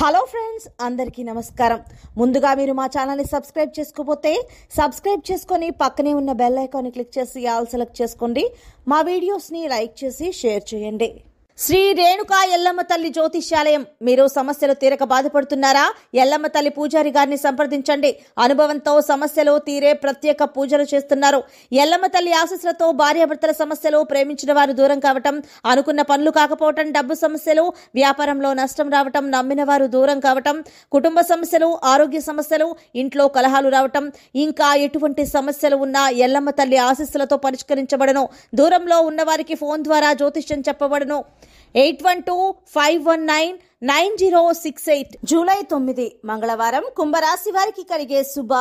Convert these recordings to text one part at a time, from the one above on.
Hello friends, అందరికీ నమస్కారం. ముందుగా మీరు మా ఛానల్ని సబ్స్క్రైబ్ చేసుకోకపోతే సబ్స్క్రైబ్ చేసుకొని పక్కనే ఉన్న బెల్ ఐకాన్ని క్లిక్ చేసి ఆల్ సెలెక్ట్ చేసుకోండి. మా వీడియోస్ని లైక్ చేసి షేర్ చేయండి. శ్రీ రేణుకా ఎల్లమ్మ తల్లి జ్యోతిష్యాలయం. మీరు సమస్యలు తీరక బాధపడుతున్నారా? ఎల్లమ్మ తల్లి పూజారి గారిని సంప్రదించండి. అనుభవంతో సమస్యలు తీరే ప్రత్యేక పూజలు చేస్తున్నారు. ఎల్లమ్మ తల్లి ఆశీస్సులతో భార్యాభర్తల సమస్యలు, ప్రేమించిన వారు దూరం కావటం, అనుకున్న పనులు కాకపోవటం, డబ్బు సమస్యలు, వ్యాపారంలో నష్టం రావటం, నమ్మిన వారు దూరం కావటం, కుటుంబ సమస్యలు, ఆరోగ్య సమస్యలు, ఇంట్లో కలహాలు రావటం, ఇంకా ఎటువంటి సమస్యలు ఉన్నా ఎల్లమ్మ తల్లి ఆశీస్సులతో పరిష్కరించబడను. దూరంలో ఉన్నవారికి ఫోన్ ద్వారా జ్యోతిష్యం చెప్పబడను. 8125199068. జూలై 9 మంగళవారం కుంభరాశి వారికి కలిగే శుభ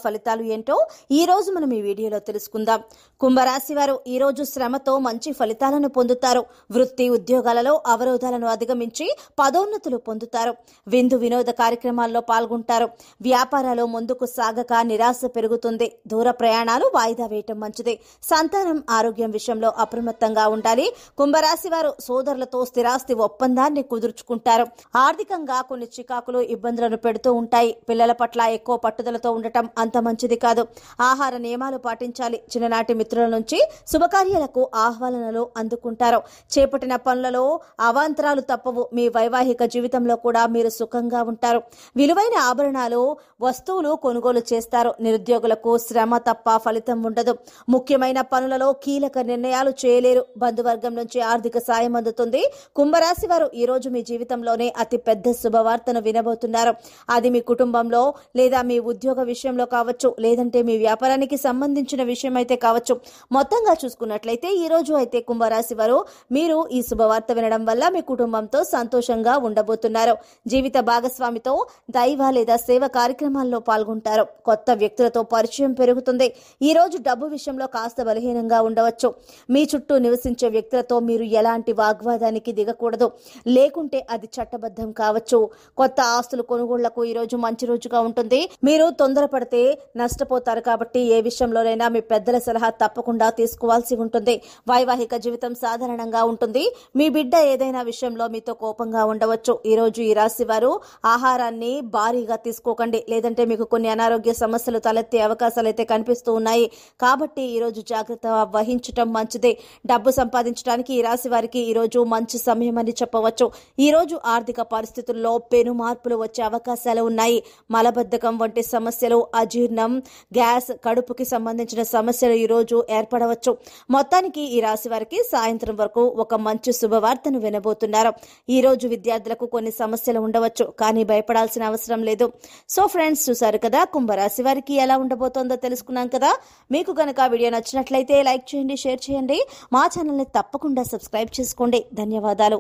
ఫలితాలు ఏంటో ఈ రోజు మనం ఈ వీడియోలో తెలుసుకుందాం. కుంభరాశి వారు ఈ రోజు శ్రమతో మంచి ఫలితాలను పొందుతారు. వృత్తి ఉద్యోగాలలో అవరోధాలను అధిగమించి పదోన్నతులు పొందుతారు. విందు వినోద కార్యక్రమాల్లో పాల్గొంటారు. వ్యాపారాలు ముందుకు సాగక నిరాశ పెరుగుతుంది. దూర ప్రయాణాలు వాయిదా వేయటం మంచిది. సంతానం ఆరోగ్యం విషయంలో అప్రమత్తంగా ఉండాలి. కుంభరాశి వారు సోదరులతో స్థిరాస్తి ఒప్పందాన్ని కుదుర్చుకుంటారు. ఆర్థికంగా కొన్ని చికాకులు, ఇబ్బందులను పెడుతూ ఉంటాయి. పిల్లల పట్ల ఎక్కువ పట్టుదలతో ఉండటం అంత మంచిది కాదు. ఆహార నియమాలు పాటించాలి. చిన్ననాటి మిత్రుల నుంచి శుభకార్యాలకు ఆహ్వానాలు అందుకుంటారు. చేపట్టిన పనులలో అవాంతరాలు తప్పవు. మీ వైవాహిక జీవితంలో కూడా మీరు సుఖంగా ఉంటారు. విలువైన ఆభరణాలు, వస్తువులు కొనుగోలు చేస్తారు. నిరుద్యోగులకు శ్రమ తప్ప ఫలితం ఉండదు. ముఖ్యమైన పనులలో కీలక నిర్ణయాలు చేయలేరు. బంధువర్గం నుంచి ఆర్థిక సాయం అందుతుంది. కుంభరాశి వారు ఈ రోజు మీ జీవితంలోనే అతి పెద్ద శుభవార్తను వినబోతున్నారు. అది మీ కుటుంబంలో లేదా మీ ఉద్యోగ విషయంలో కావచ్చు, లేదంటే మీ వ్యాపారానికి సంబంధించిన విషయం అయితే కావచ్చు. మొత్తంగా చూసుకున్నట్లయితే ఈ రోజు అయితే కుంభరాశి వారు మీరు ఈ శుభవార్త వినడం వల్ల మీ కుటుంబంతో సంతోషంగా ఉండబోతున్నారు. జీవిత భాగస్వామితో దైవ లేదా సేవ కార్యక్రమాల్లో పాల్గొంటారు. కొత్త వ్యక్తులతో పరిచయం పెరుగుతుంది. ఈ రోజు డబ్బు విషయంలో కాస్త బలహీనంగా ఉండవచ్చు. మీ చుట్టూ నివసించే వ్యక్తులతో మీరు ఎలాంటి వాగ్వాదానికి దిగకూడదు, లేకుంటే అది చట్టబద్ధం కావచ్చు. కొత్త ఆస్తులు కొనుగోళ్లకు ఈ రోజు మంచి రోజుగా ఉంటుంది. మీరు తొందరపడితే నష్టపోతారు కాబట్టి ఏ విషయంలోనైనా మీ పెద్దల సలహా తప్పకుండా తీసుకోవాల్సి ఉంటుంది. వైవాహిక జీవితం సాధారణంగా ఉంటుంది. మీ బిడ్డ ఏదైనా విషయంలో మీతో కోపంగా ఉండవచ్చు. ఈ రోజు ఈ రాశి వారు ఆహారాన్ని భారీగా తీసుకోకండి, లేదంటే మీకు కొన్ని అనారోగ్య సమస్యలు తలెత్తే అవకాశాలు అయితే కనిపిస్తూ ఉన్నాయి. కాబట్టి ఈ రోజు జాగ్రత్త వహించటం మంచిదే. డబ్బు సంపాదించడానికి ఈ రాశి వారికి ఈ రోజు మంచి సమయం అని చెప్పవచ్చు. ఈ రోజు ఆర్థిక పరిస్థితుల్లో పెను మార్పులు వచ్చే అవకాశాలు ఉన్నాయి. మలబద్ధకం వంటి సమస్యలు, అజీర్ణం, గ్యాస్, కడుపుకి సంబంధించిన సమస్యలు ఈ రోజు ఏర్పడవచ్చు. మొత్తానికి ఈ రాశి వారికి సాయంత్రం వరకు ఒక మంచి శుభవార్తను వినబోతున్నారు. ఈ రోజు విద్యార్థులకు కొన్ని సమస్యలు ఉండవచ్చు, కానీ భయపడాల్సిన అవసరం లేదు. సో ఫ్రెండ్స్, చూసారు కదా కుంభరాశి వారికి ఎలా ఉండబోతోందో తెలుసుకున్నాం కదా. మీకు గనక వీడియో నచ్చినట్లయితే లైక్ చేయండి, షేర్ చేయండి. మా ఛానల్ని తప్పకుండా సబ్స్క్రైబ్ చేసుకోండి. ధన్యవాదాలు.